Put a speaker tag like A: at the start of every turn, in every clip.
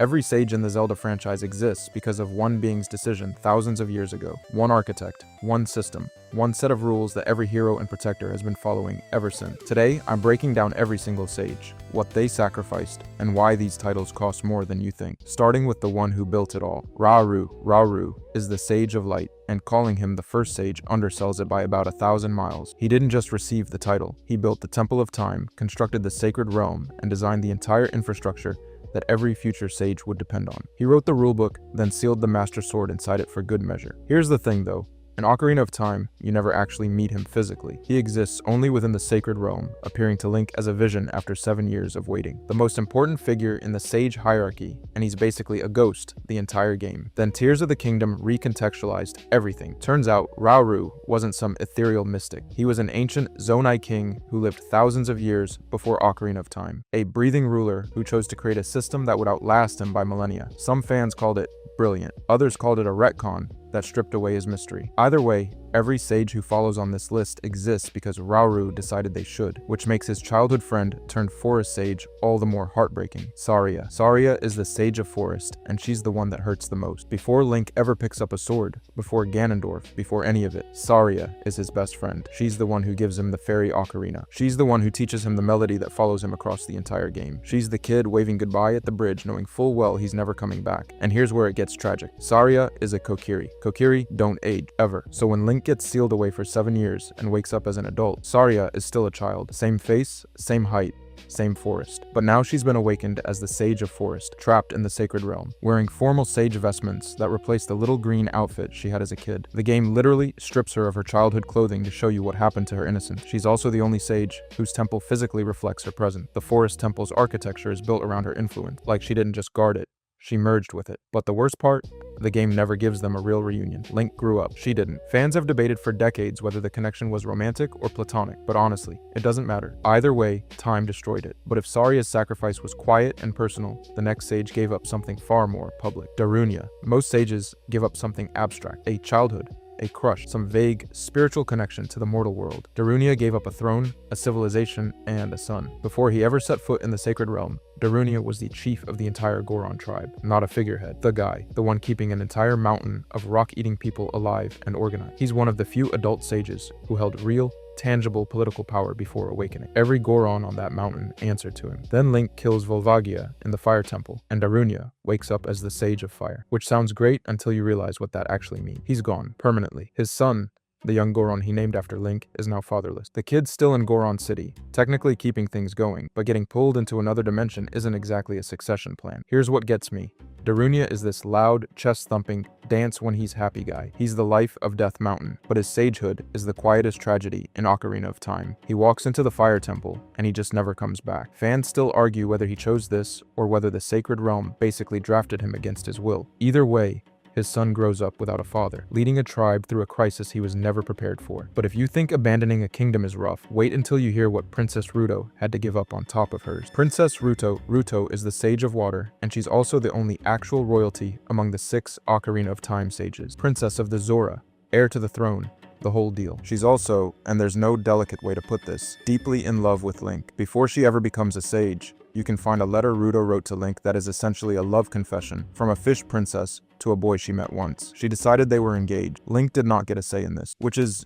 A: Every sage in the Zelda franchise exists because of one being's decision thousands of years ago. One architect, one system, one set of rules that every hero and protector has been following ever since. Today, I'm breaking down every single sage, what they sacrificed, and why these titles cost more than you think. Starting with the one who built it all. Rauru. Rauru is the Sage of Light, and calling him the first sage undersells it by about 1,000 miles. He didn't just receive the title, he built the Temple of Time, constructed the Sacred Realm, and designed the entire infrastructure that every future sage would depend on. He wrote the rulebook, then sealed the Master Sword inside it for good measure. Here's the thing though. In Ocarina of Time, you never actually meet him physically. He exists only within the Sacred Realm, appearing to Link as a vision after 7 years of waiting. The most important figure in the sage hierarchy, and he's basically a ghost the entire game. Then Tears of the Kingdom recontextualized everything. Turns out, Rauru wasn't some ethereal mystic. He was an ancient Zonai king who lived thousands of years before Ocarina of Time. A breathing ruler who chose to create a system that would outlast him by millennia. Some fans called it brilliant. Others called it a retcon that stripped away his mystery. Either way, every sage who follows on this list exists because Rauru decided they should, which makes his childhood friend turned forest sage all the more heartbreaking. Saria. Saria is the sage of forest, and she's the one that hurts the most. Before Link ever picks up a sword, before Ganondorf, before any of it, Saria is his best friend. She's the one who gives him the fairy ocarina. She's the one who teaches him the melody that follows him across the entire game. She's the kid waving goodbye at the bridge knowing full well he's never coming back. And here's where it gets tragic. Saria is a Kokiri. Kokiri don't age, ever. So when Link gets sealed away for 7 years and wakes up as an adult, Saria is still a child. Same face, same height, same forest. But now she's been awakened as the Sage of Forest, trapped in the Sacred Realm, wearing formal sage vestments that replace the little green outfit she had as a kid. The game literally strips her of her childhood clothing to show you what happened to her innocence. She's also the only sage whose temple physically reflects her present. The forest temple's architecture is built around her influence, like she didn't just guard it, she merged with it. But the worst part? The game never gives them a real reunion. Link grew up, she didn't. Fans have debated for decades whether the connection was romantic or platonic, but honestly, it doesn't matter. Either way, time destroyed it. But if Saria's sacrifice was quiet and personal, the next sage gave up something far more public. Darunia. Most sages give up something abstract, a childhood, a crush, some vague spiritual connection to the mortal world. Darunia gave up a throne, a civilization, and a son. Before he ever set foot in the Sacred Realm, Darunia was the chief of the entire Goron tribe, not a figurehead. The guy, the one keeping an entire mountain of rock-eating people alive and organized. He's one of the few adult sages who held real, tangible political power before awakening. Every Goron on that mountain answered to him. Then Link kills Volvagia in the Fire Temple, and Darunia wakes up as the Sage of Fire, which sounds great until you realize what that actually means. He's gone, permanently. His son, the young Goron he named after Link, is now fatherless. The kid's still in Goron City, technically keeping things going, but getting pulled into another dimension isn't exactly a succession plan. Here's what gets me. Darunia is this loud, chest-thumping, dance-when-he's-happy guy. He's the life of Death Mountain, but his sagehood is the quietest tragedy in Ocarina of Time. He walks into the Fire Temple, and he just never comes back. Fans still argue whether he chose this, or whether the Sacred Realm basically drafted him against his will. Either way, his son grows up without a father, leading a tribe through a crisis he was never prepared for. But if you think abandoning a kingdom is rough, wait until you hear what Princess Ruto had to give up on top of hers. Princess Ruto is the Sage of Water, and she's also the only actual royalty among the 6 Ocarina of Time sages. Princess of the Zora, heir to the throne, the whole deal. She's also, and there's no delicate way to put this, deeply in love with Link. Before she ever becomes a sage, you can find a letter Ruto wrote to Link that is essentially a love confession from a fish princess to a boy she met once. She decided they were engaged. Link did not get a say in this, which is,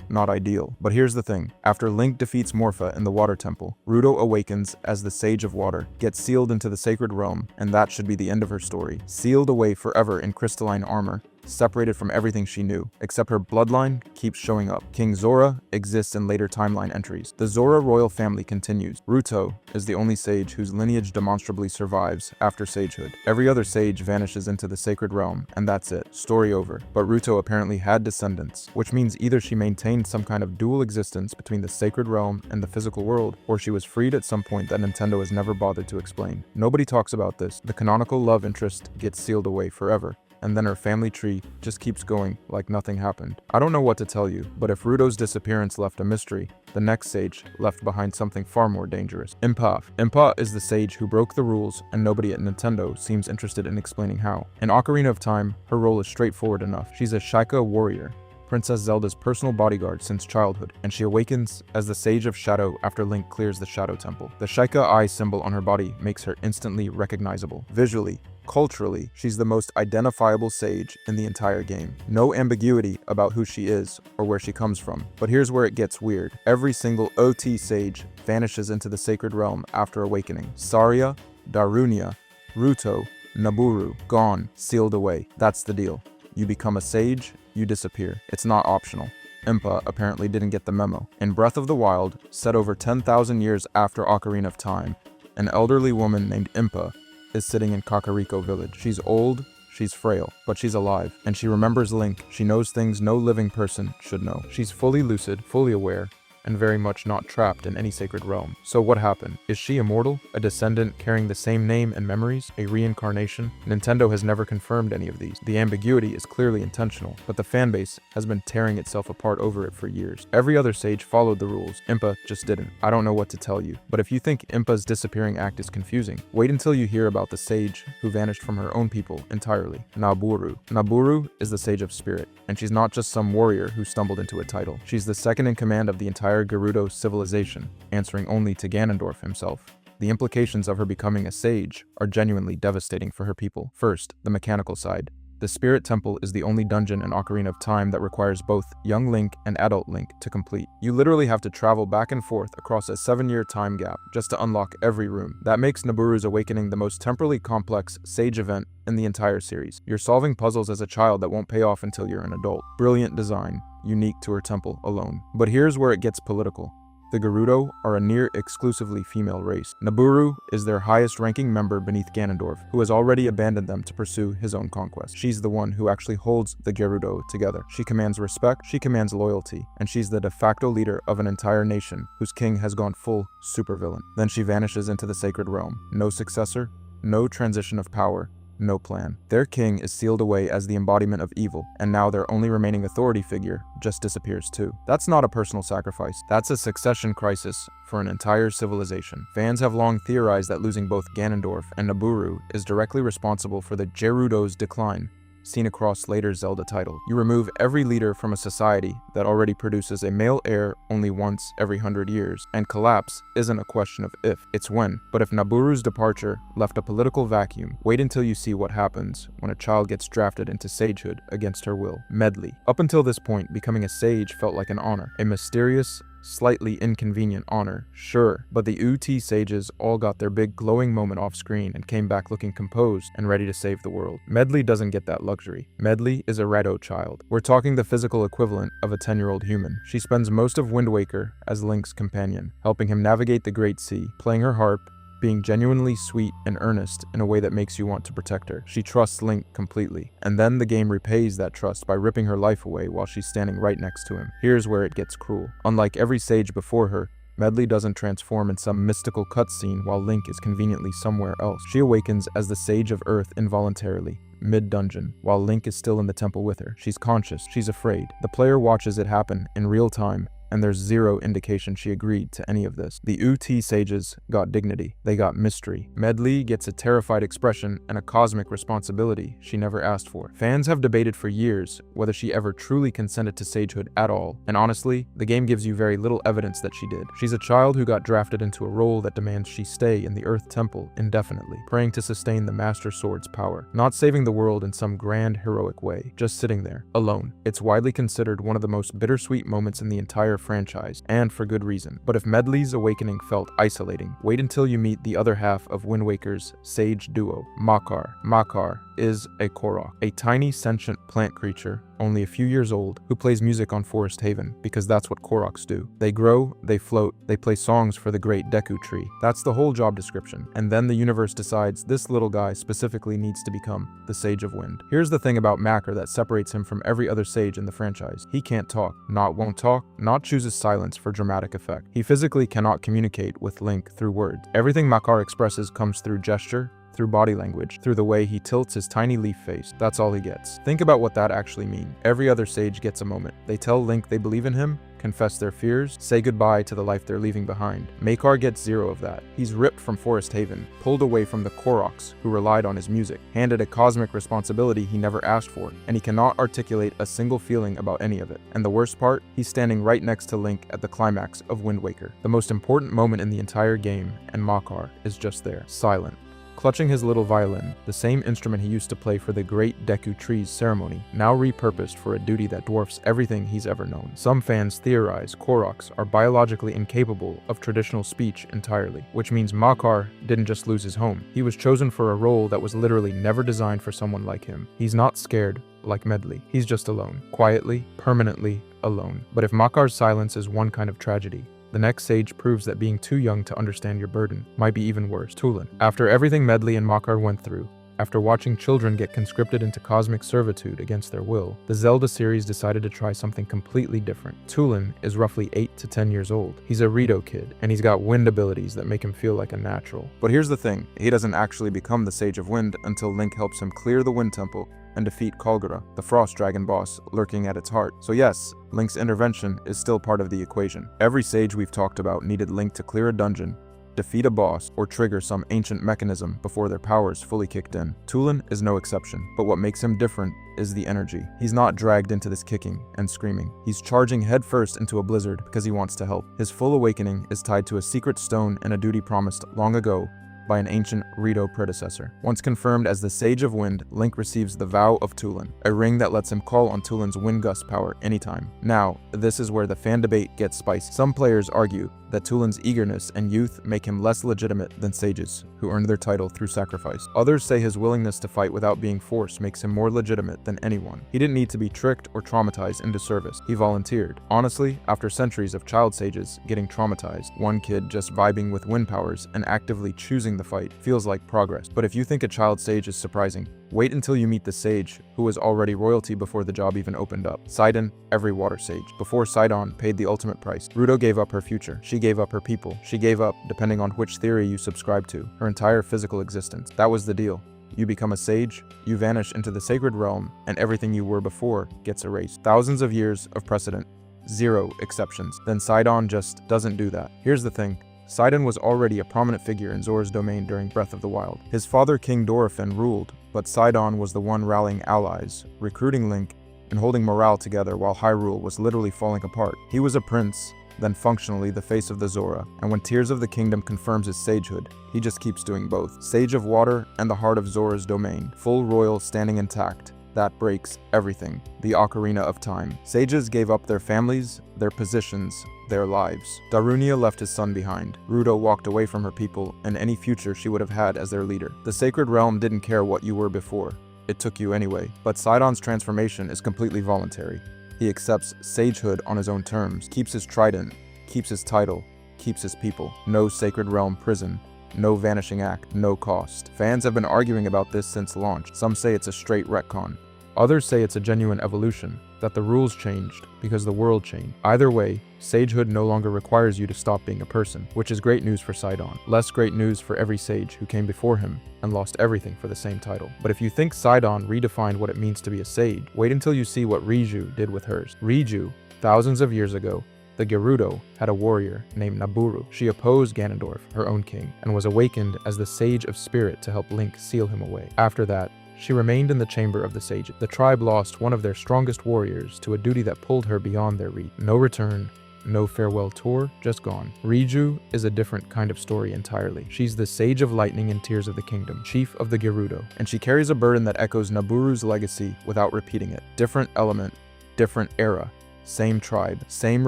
A: not ideal. But here's the thing. After Link defeats Morpha in the Water Temple, Ruto awakens as the Sage of Water, gets sealed into the Sacred Realm, and that should be the end of her story. Sealed away forever in crystalline armor, separated from everything she knew, except her bloodline keeps showing up. King Zora exists in later timeline entries. The Zora royal family continues. Ruto is the only sage whose lineage demonstrably survives after sagehood. Every other sage vanishes into the Sacred Realm, and that's it. Story over. But Ruto apparently had descendants, which means either she maintained some kind of dual existence between the Sacred Realm and the physical world, or she was freed at some point that Nintendo has never bothered to explain. Nobody talks about this. The canonical love interest gets sealed away forever, and then her family tree just keeps going like nothing happened. I don't know what to tell you, but if Ruto's disappearance left a mystery, the next sage left behind something far more dangerous. Impa. Impa is the sage who broke the rules, and nobody at Nintendo seems interested in explaining how. In Ocarina of Time, her role is straightforward enough. She's a Sheikah warrior, Princess Zelda's personal bodyguard since childhood, and she awakens as the Sage of Shadow after Link clears the Shadow Temple. The Sheikah eye symbol on her body makes her instantly recognizable. Visually, culturally, she's the most identifiable sage in the entire game. No ambiguity about who she is or where she comes from. But here's where it gets weird. Every single OT sage vanishes into the sacred realm after awakening. Saria, Darunia, Ruto, Naburu, gone, sealed away. That's the deal. You become a sage, you disappear. It's not optional. Impa apparently didn't get the memo. In Breath of the Wild, set over 10,000 years after Ocarina of Time, an elderly woman named Impa is sitting in Kakariko village. She's old, she's frail, but she's alive, and she remembers Link. She knows things no living person should know. She's fully lucid, fully aware, and very much not trapped in any sacred realm. So what happened? Is she immortal? A descendant carrying the same name and memories? A reincarnation? Nintendo has never confirmed any of these. The ambiguity is clearly intentional, but the fanbase has been tearing itself apart over it for years. Every other sage followed the rules. Impa just didn't. I don't know what to tell you, but if you think Impa's disappearing act is confusing, wait until you hear about the sage who vanished from her own people entirely, Naburu. Naburu is the Sage of Spirit, and she's not just some warrior who stumbled into a title. She's the second in command of the entire Gerudo civilization, answering only to Ganondorf himself. The implications of her becoming a sage are genuinely devastating for her people. First, the mechanical side. The Spirit Temple is the only dungeon in Ocarina of Time that requires both young Link and adult Link to complete. You literally have to travel back and forth across a 7-year time gap just to unlock every room. That makes Naburu's awakening the most temporally complex sage event in the entire series. You're solving puzzles as a child that won't pay off until you're an adult. Brilliant design, unique to her temple alone. But here's where it gets political. The Gerudo are a near exclusively female race. Naburu is their highest ranking member beneath Ganondorf, who has already abandoned them to pursue his own conquest. She's the one who actually holds the Gerudo together. She commands respect, she commands loyalty, and she's the de facto leader of an entire nation whose king has gone full supervillain. Then she vanishes into the sacred realm. No successor, no transition of power, no plan. Their king is sealed away as the embodiment of evil, and now their only remaining authority figure just disappears too. That's not a personal sacrifice, that's a succession crisis for an entire civilization. Fans have long theorized that losing both Ganondorf and Naburu is directly responsible for the Gerudo's decline, seen across later Zelda titles. You remove every leader from a society that already produces a male heir only once every 100 years, and collapse isn't a question of if, it's when. But if Naburu's departure left a political vacuum, wait until you see what happens when a child gets drafted into sagehood against her will. Medley. Up until this point, becoming a sage felt like an honor, a mysterious, slightly inconvenient honor, sure, but the UT sages all got their big glowing moment off screen and came back looking composed and ready to save the world. Medley doesn't get that luxury. Medley is a Rado child. We're talking the physical equivalent of a 10-year-old human. She spends most of Wind Waker as Link's companion, helping him navigate the Great Sea, playing her harp, being genuinely sweet and earnest in a way that makes you want to protect her. She trusts Link completely, and then the game repays that trust by ripping her life away while she's standing right next to him. Here's where it gets cruel. Unlike every sage before her, Medley doesn't transform in some mystical cutscene while Link is conveniently somewhere else. She awakens as the Sage of Earth involuntarily, mid-dungeon, while Link is still in the temple with her. She's conscious, she's afraid. The player watches it happen in real time, and there's zero indication she agreed to any of this. The UT sages got dignity. They got mystery. Medley gets a terrified expression and a cosmic responsibility she never asked for. Fans have debated for years whether she ever truly consented to sagehood at all, and honestly, the game gives you very little evidence that she did. She's a child who got drafted into a role that demands she stay in the Earth Temple indefinitely, praying to sustain the Master Sword's power, not saving the world in some grand heroic way, just sitting there, alone. It's widely considered one of the most bittersweet moments in the entire franchise, and for good reason. But if Medley's awakening felt isolating, wait until you meet the other half of Wind Waker's sage duo, Makar. Makar is a Korok, a tiny sentient plant creature, only a few years old, who plays music on Forest Haven, because that's what Koroks do. They grow, they float, they play songs for the great Deku tree. That's the whole job description. And then the universe decides this little guy specifically needs to become the Sage of Wind. Here's the thing about Makar that separates him from every other sage in the franchise. He can't talk, not won't talk, not chooses silence for dramatic effect. He physically cannot communicate with Link through words. Everything Makar expresses comes through gesture, through body language, through the way he tilts his tiny leaf face. That's all he gets. Think about what that actually means. Every other sage gets a moment. They tell Link they believe in him, confess their fears, say goodbye to the life they're leaving behind. Makar gets zero of that. He's ripped from Forest Haven, pulled away from the Koroks, who relied on his music, handed a cosmic responsibility he never asked for, and he cannot articulate a single feeling about any of it. And the worst part, he's standing right next to Link at the climax of Wind Waker, the most important moment in the entire game, and Makar is just there, silent, clutching his little violin, the same instrument he used to play for the Great Deku Tree's ceremony, now repurposed for a duty that dwarfs everything he's ever known. Some fans theorize Koroks are biologically incapable of traditional speech entirely, which means Makar didn't just lose his home. He was chosen for a role that was literally never designed for someone like him. He's not scared like Medley. He's just alone. Quietly, permanently alone. But if Makar's silence is one kind of tragedy, the next sage proves that being too young to understand your burden might be even worse. Tulin. After everything Medley and Makar went through, after watching children get conscripted into cosmic servitude against their will, the Zelda series decided to try something completely different. Tulin is roughly 8 to 10 years old. He's a Rito kid, and he's got wind abilities that make him feel like a natural. But here's the thing, he doesn't actually become the Sage of Wind until Link helps him clear the Wind Temple and defeat Kalgura, the Frost Dragon boss lurking at its heart. So yes, Link's intervention is still part of the equation. Every sage we've talked about needed Link to clear a dungeon, defeat a boss, or trigger some ancient mechanism before their powers fully kicked in. Tulin is no exception, but what makes him different is the energy. He's not dragged into this kicking and screaming. He's charging headfirst into a blizzard because he wants to help. His full awakening is tied to a secret stone and a duty promised long ago by an ancient Rito predecessor. Once confirmed as the Sage of Wind, Link receives the Vow of Tulin, a ring that lets him call on Tulin's wind gust power anytime. Now, this is where the fan debate gets spicy. Some players argue that Tulin's eagerness and youth make him less legitimate than sages, who earned their title through sacrifice. Others say his willingness to fight without being forced makes him more legitimate than anyone. He didn't need to be tricked or traumatized into service. He volunteered. Honestly, after centuries of child sages getting traumatized, one kid just vibing with wind powers and actively choosing the fight feels like progress. But if you think a child sage is surprising, wait until you meet the sage, who was already royalty before the job even opened up. Sidon, every water sage. Before Sidon paid the ultimate price, Ruto gave up her future. She gave up her people. She gave up, depending on which theory you subscribe to, her entire physical existence. That was the deal. You become a sage, you vanish into the sacred realm, and everything you were before gets erased. Thousands of years of precedent. Zero exceptions. Then Sidon just doesn't do that. Here's the thing. Sidon was already a prominent figure in Zora's domain during Breath of the Wild. His father, King Dorephan, ruled, but Sidon was the one rallying allies, recruiting Link, and holding morale together while Hyrule was literally falling apart. He was a prince, then functionally the face of the Zora, and when Tears of the Kingdom confirms his sagehood, he just keeps doing both. Sage of Water and the heart of Zora's domain, full royal standing intact. That breaks everything. The Ocarina of Time. Sages gave up their families, their positions, their lives. Darunia left his son behind. Ruto walked away from her people and any future she would have had as their leader. The Sacred Realm didn't care what you were before. It took you anyway. But Sidon's transformation is completely voluntary. He accepts sagehood on his own terms, keeps his trident, keeps his title, keeps his people. No Sacred Realm prison. No vanishing act, no cost. Fans have been arguing about this since launch. Some say it's a straight retcon. Others say it's a genuine evolution, that the rules changed because the world changed. Either way, sagehood no longer requires you to stop being a person, which is great news for Sidon. Less great news for every sage who came before him and lost everything for the same title. But if you think Sidon redefined what it means to be a sage, wait until you see what Riju did with hers. Riju, thousands of years ago, the Gerudo had a warrior named Naburu. She opposed Ganondorf, her own king, and was awakened as the Sage of Spirit to help Link seal him away. After that, she remained in the Chamber of the Sages. The tribe lost one of their strongest warriors to a duty that pulled her beyond their reach. No return, no farewell tour, just gone. Riju is a different kind of story entirely. She's the Sage of Lightning in Tears of the Kingdom, chief of the Gerudo, and she carries a burden that echoes Naburu's legacy without repeating it. Different element, different era, same tribe, same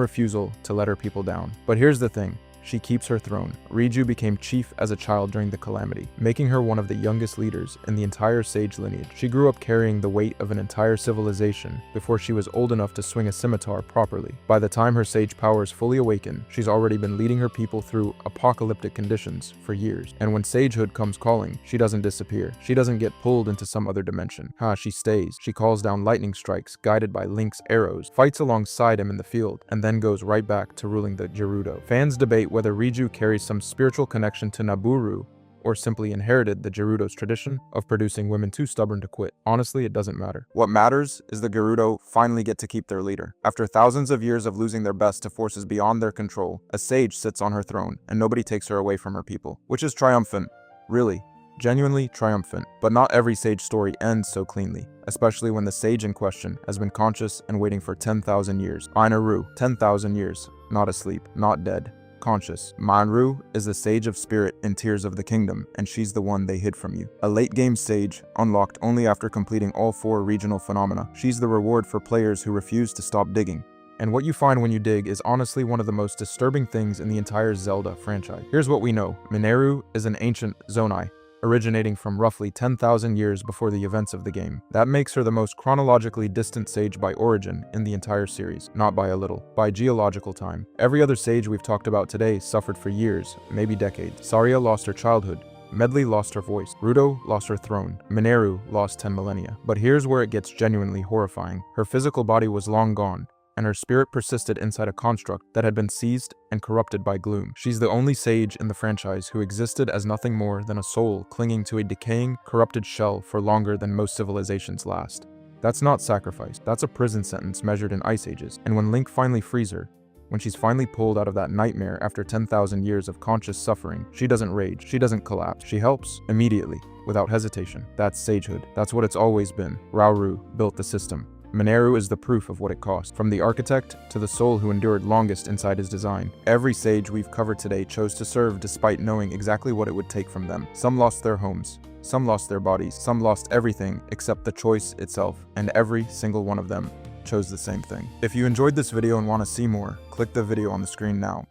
A: refusal to let her people down. But here's the thing. She keeps her throne. Riju became chief as a child during the Calamity, making her one of the youngest leaders in the entire Sage lineage. She grew up carrying the weight of an entire civilization before she was old enough to swing a scimitar properly. By the time her Sage powers fully awaken, she's already been leading her people through apocalyptic conditions for years. And when sagehood comes calling, she doesn't disappear. She doesn't get pulled into some other dimension. She stays. She calls down lightning strikes guided by Link's arrows, fights alongside him in the field, and then goes right back to ruling the Gerudo. Fans debate whether Riju carries some spiritual connection to Naburu or simply inherited the Gerudo's tradition of producing women too stubborn to quit. Honestly, it doesn't matter. What matters is the Gerudo finally get to keep their leader. After thousands of years of losing their best to forces beyond their control, a sage sits on her throne, and nobody takes her away from her people, which is triumphant. Really. Genuinely triumphant. But not every sage story ends so cleanly, especially when the sage in question has been conscious and waiting for 10,000 years. Mainaru, 10,000 years, not asleep, not dead, conscious. Mainaru is the sage of spirit in Tears of the Kingdom, and she's the one they hid from you. A late-game sage, unlocked only after completing all 4 regional phenomena. She's the reward for players who refuse to stop digging. And what you find when you dig is honestly one of the most disturbing things in the entire Zelda franchise. Here's what we know. Mineru is an ancient Zonai, originating from roughly 10,000 years before the events of the game. That makes her the most chronologically distant sage by origin in the entire series, not by a little, by geological time. Every other sage we've talked about today suffered for years, maybe decades. Saria lost her childhood, Medley lost her voice, Ruto lost her throne, Mineru lost 10 millennia. But here's where it gets genuinely horrifying. Her physical body was long gone, and her spirit persisted inside a construct that had been seized and corrupted by gloom. She's the only sage in the franchise who existed as nothing more than a soul clinging to a decaying, corrupted shell for longer than most civilizations last. That's not sacrifice, that's a prison sentence measured in ice ages. And when Link finally frees her, when she's finally pulled out of that nightmare after 10,000 years of conscious suffering, she doesn't rage, she doesn't collapse, she helps immediately, without hesitation. That's sagehood. That's what it's always been. Rauru built the system. Mineru is the proof of what it cost. From the architect to the soul who endured longest inside his design. Every sage we've covered today chose to serve despite knowing exactly what it would take from them. Some lost their homes, some lost their bodies, some lost everything except the choice itself, and every single one of them chose the same thing. If you enjoyed this video and want to see more, click the video on the screen now.